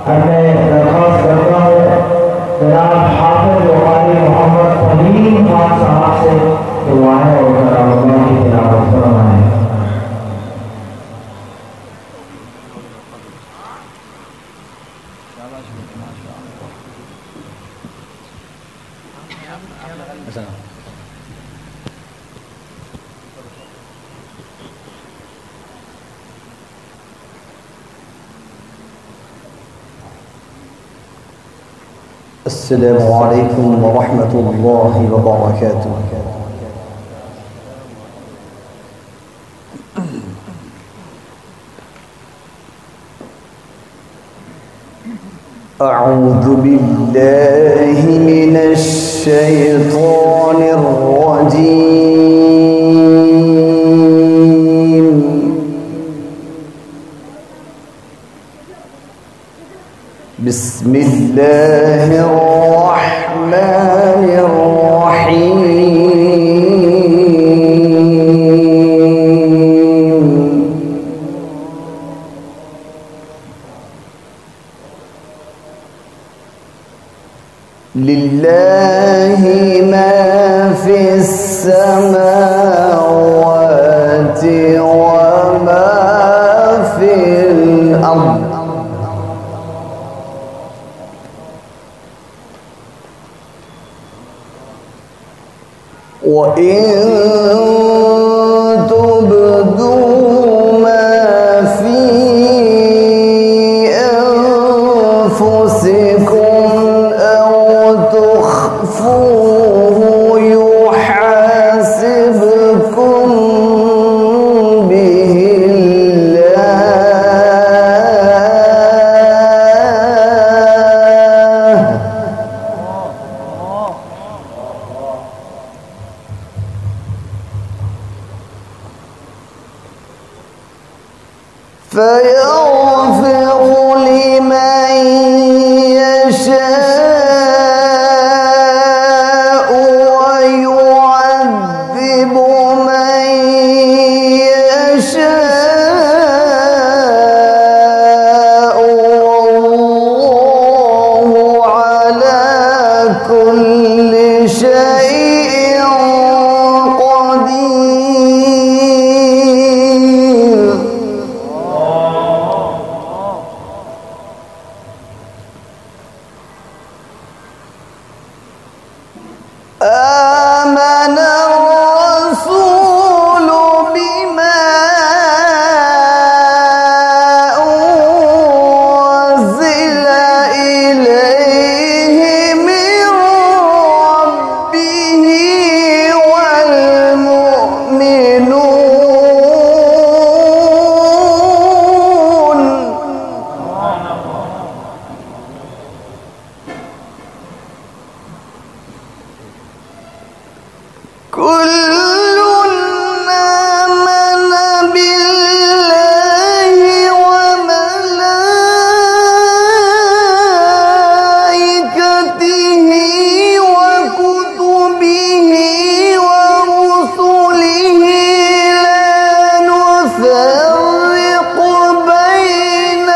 मैं दरख्वास्त करता हूँ जनाब हाफिज वकारी मोहम्मद फहीम खान साहब से दुआएं और कलाम की तिलावत फरमाएं। السلام عليكم ورحمة الله وبركاته. أعوذ بالله من الشيطان الرجيم. بسم الله الرحمن الرحيم. لله ما في السماوات وما في الأرض. وإن تبدوا ما في أنفسكم أو تخفوه يحاسبكم به الله. فيغفر لمن يشاء ويعذب من يشاء والله على كل شيء قدير. آمن الرسول بما أنزل إليه من ربه والمؤمنون كل آمن بالله وملائكته وكتبه ورسله لا نفرق بين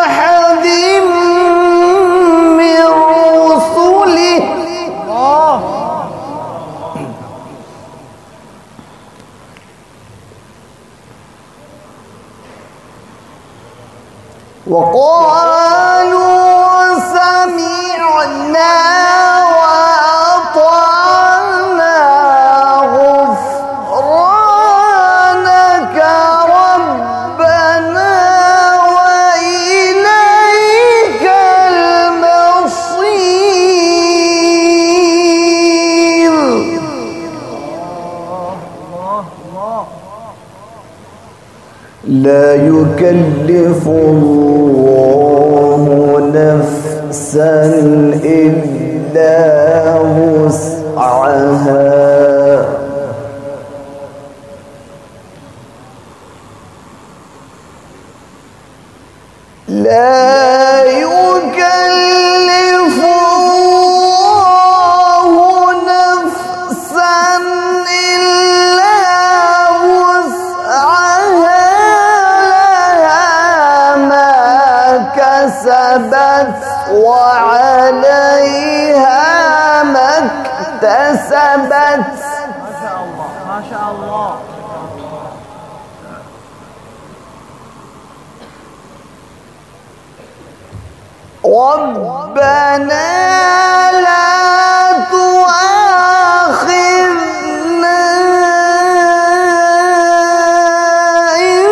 أحد من رسله. وقالوا سمعنا وأطعنا غفرانك ربنا وإليك المصير. لا يكلف الله نفسا إلا وسعها. لا يكلف الله نفسا إلا وسعها. لها ما كسبت اكتسبت ما شاء الله ما شاء الله. ربنا لا تؤاخذنا إن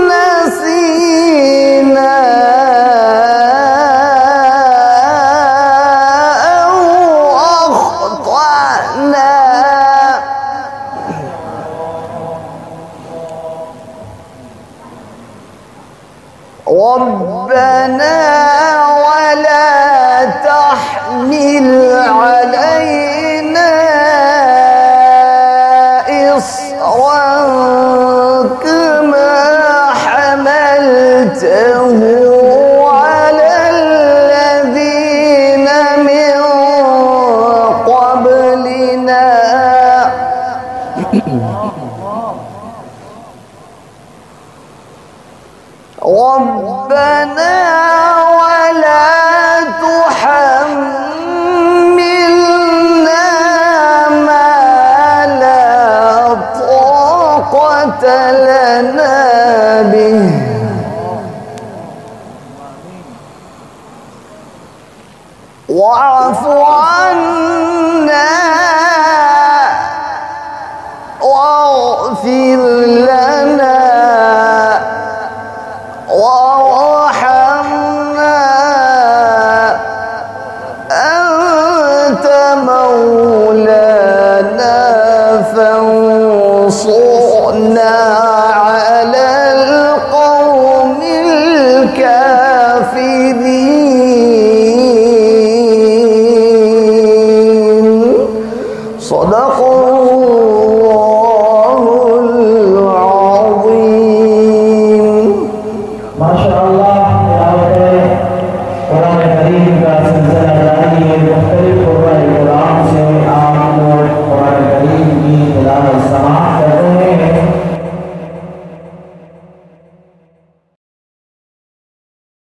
نسينا أو أخطأنا. ربنا ولا تحمل علينا إصرا كما حملته على الذين من قبلنا. ربنا ولا تحملنا ما لا طاقة لنا به واعف عنا واغفر لنا وارحمنا أنت مولانا